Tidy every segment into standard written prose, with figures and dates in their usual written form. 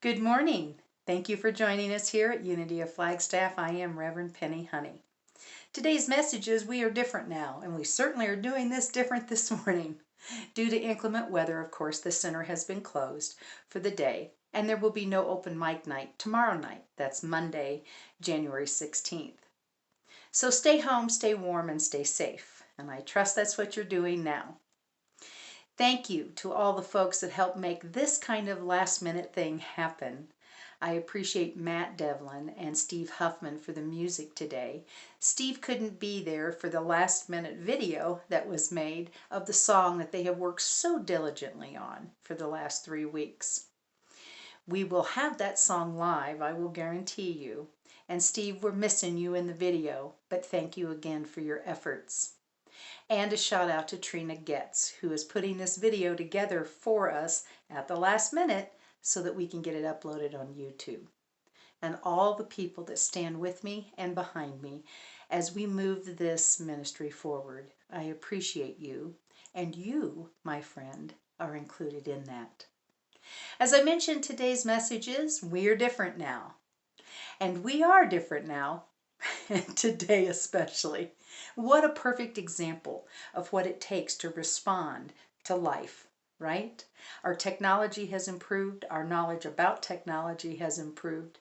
Good morning. Thank you for joining us here at Unity of Flagstaff. I am Reverend Penny Honey. Today's message is we are different now, and we certainly are doing this different this morning. Due to inclement weather, of course, the center has been closed for the day, and there will be no open mic night tomorrow night. That's Monday, January 16th. So stay home, stay warm, and stay safe. And I trust that's what you're doing now. Thank you to all the folks that helped make this kind of last-minute thing happen. I appreciate Matt Devlin and Steve Huffman for the music today. Steve couldn't be there for the last-minute video that was made of the song that they have worked so diligently on for the last 3 weeks. We will have that song live, I will guarantee you. And Steve, we're missing you in the video, but thank you again for your efforts. And a shout out to Trina Getz, who is putting this video together for us at the last minute so that we can get it uploaded on YouTube. And all the people that stand with me and behind me as we move this ministry forward. I appreciate you, and you, my friend, are included in that. As I mentioned, today's message is, we are different now. And we are different now, today especially. What a perfect example of what it takes to respond to life, right? Our technology has improved, our knowledge about technology has improved,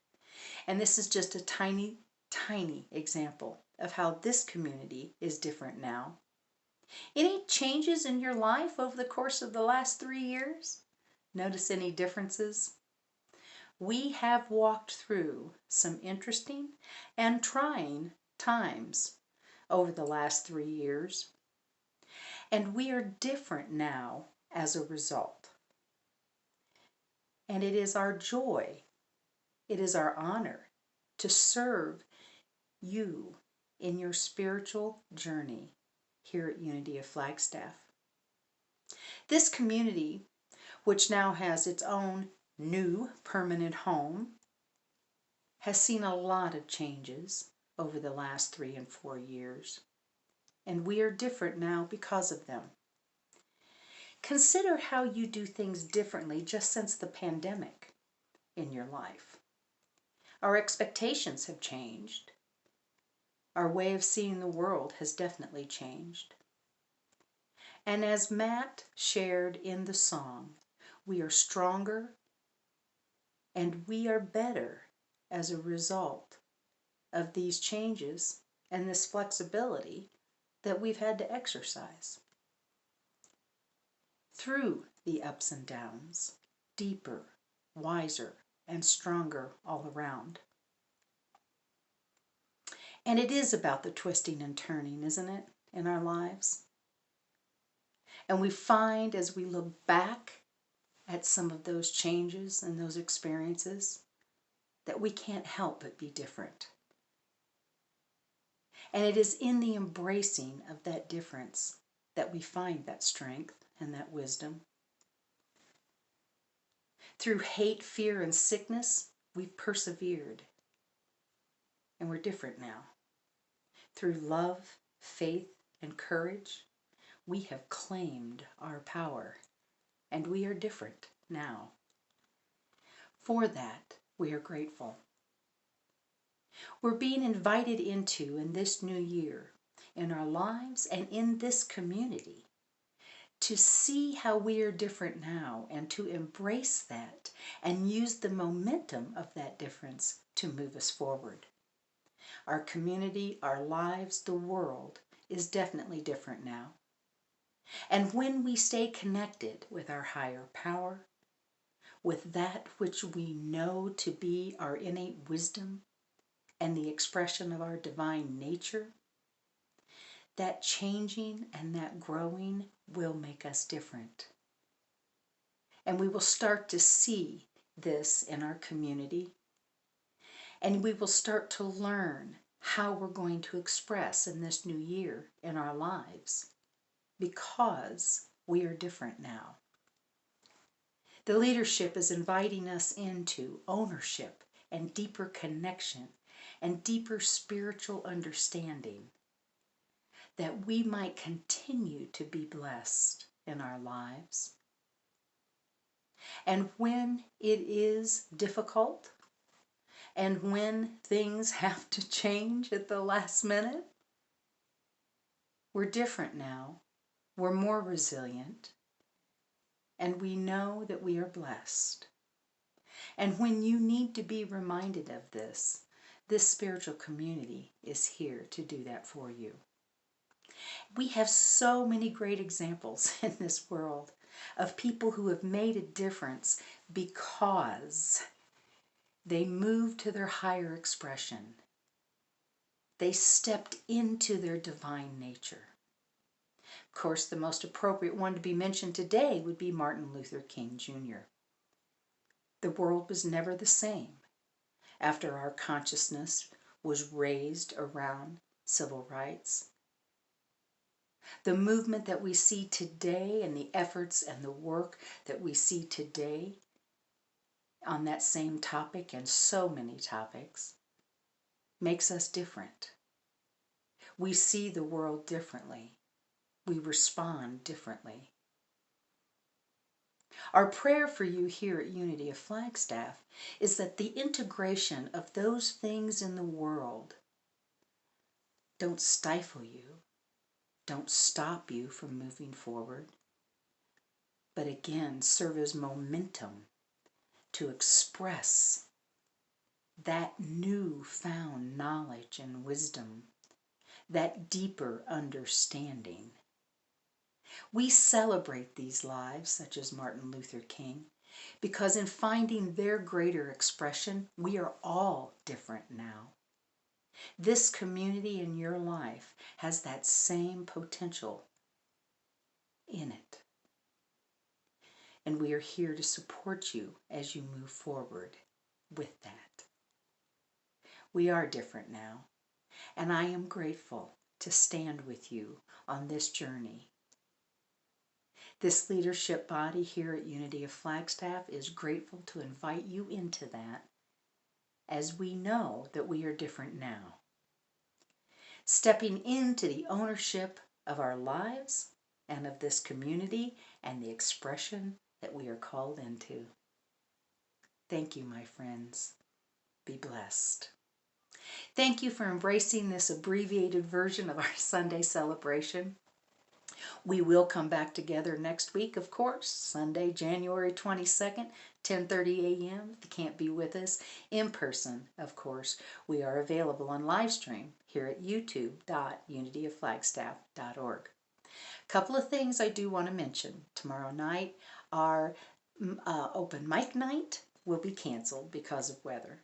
and this is just a tiny, tiny example of how this community is different now. Any changes in your life over the course of the last 3 years? Notice any differences? We have walked through some interesting and trying times over the last 3 years, and we are different now as a result. And it is our joy, it is our honor to serve you in your spiritual journey here at Unity of Flagstaff. This community, which now has its own new permanent home, has seen a lot of changes over the last 3 and 4 years, and we are different now because of them. Consider how you do things differently just since the pandemic in your life. Our expectations have changed. Our way of seeing the world has definitely changed. And as Matt shared in the song, we are stronger and we are better as a result of these changes and this flexibility that we've had to exercise. Through the ups and downs, deeper, wiser, and stronger all around. And it is about the twisting and turning, isn't it, in our lives? And we find as we look back at some of those changes and those experiences that we can't help but be different. And it is in the embracing of that difference that we find that strength and that wisdom. Through hate, fear, and sickness, we've persevered. And we're different now. Through love, faith, and courage, we have claimed our power. And we are different now. For that, we are grateful. We're being invited into, in this new year, in our lives and in this community, to see how we are different now and to embrace that and use the momentum of that difference to move us forward. Our community, our lives, the world is definitely different now. And when we stay connected with our higher power, with that which we know to be our innate wisdom and the expression of our divine nature, that changing and that growing will make us different. And we will start to see this in our community. And we will start to learn how we're going to express in this new year in our lives, because we are different now. The leadership is inviting us into ownership and deeper connection and deeper spiritual understanding, that we might continue to be blessed in our lives. And when it is difficult, and when things have to change at the last minute, we're different now. We're more resilient. And we know that we are blessed. And when you need to be reminded of this, this spiritual community is here to do that for you. We have so many great examples in this world of people who have made a difference because they moved to their higher expression. They stepped into their divine nature. Of course, the most appropriate one to be mentioned today would be Martin Luther King Jr. The world was never the same after our consciousness was raised around civil rights. The movement that we see today and the efforts and the work that we see today on that same topic and so many topics makes us different. We see the world differently. We respond differently. Our prayer for you here at Unity of Flagstaff is that the integration of those things in the world don't stifle you, don't stop you from moving forward, but again serve as momentum to express that new-found knowledge and wisdom, that deeper understanding. We celebrate these lives, such as Martin Luther King, because in finding their greater expression, we are all different now. This community in your life has that same potential in it. And we are here to support you as you move forward with that. We are different now, and I am grateful to stand with you on this journey. This leadership body here at Unity of Flagstaff is grateful to invite you into that, as we know that we are different now. Stepping into the ownership of our lives and of this community and the expression that we are called into. Thank you, my friends. Be blessed. Thank you for embracing this abbreviated version of our Sunday celebration. We will come back together next week, of course, Sunday, January 22nd, 10:30 a.m. If you can't be with us in person, of course, we are available on live stream here at youtube.unityofflagstaff.org. A couple of things I do want to mention. Tomorrow night, our open mic night will be canceled because of weather.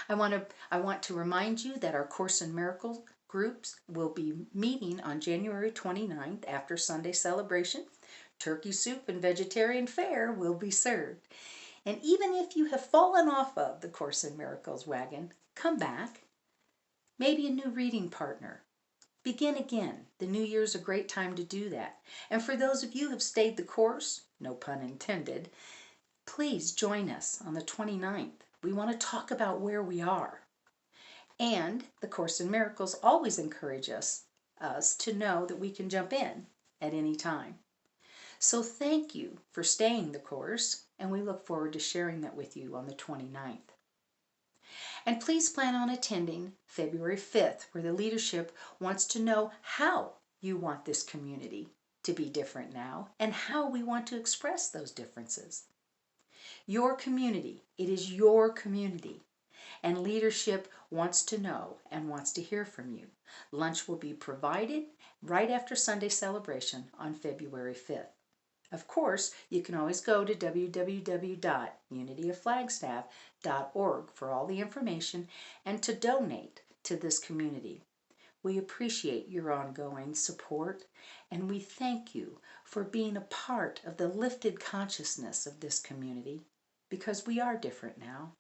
I want to remind you that our Course in Miracles groups will be meeting on January 29th after Sunday celebration. Turkey soup and vegetarian fare will be served. And even if you have fallen off of the Course in Miracles wagon, come back. Maybe a new reading partner. Begin again. The new year's a great time to do that. And for those of you who have stayed the course, no pun intended, please join us on the 29th. We want to talk about where we are. And the Course in Miracles always encourage us to know that we can jump in at any time. So thank you for staying the course, and we look forward to sharing that with you on the 29th. And please plan on attending February 5th, where the leadership wants to know how you want this community to be different now and how we want to express those differences. Your community, it is your community, and leadership wants to know and wants to hear from you. Lunch will be provided right after Sunday celebration on February 5th. Of course, you can always go to www.unityofflagstaff.org for all the information and to donate to this community. We appreciate your ongoing support, and we thank you for being a part of the lifted consciousness of this community, because we are different now.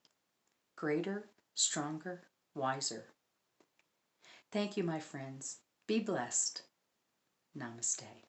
Greater, stronger, wiser. Thank you, my friends. Be blessed. Namaste.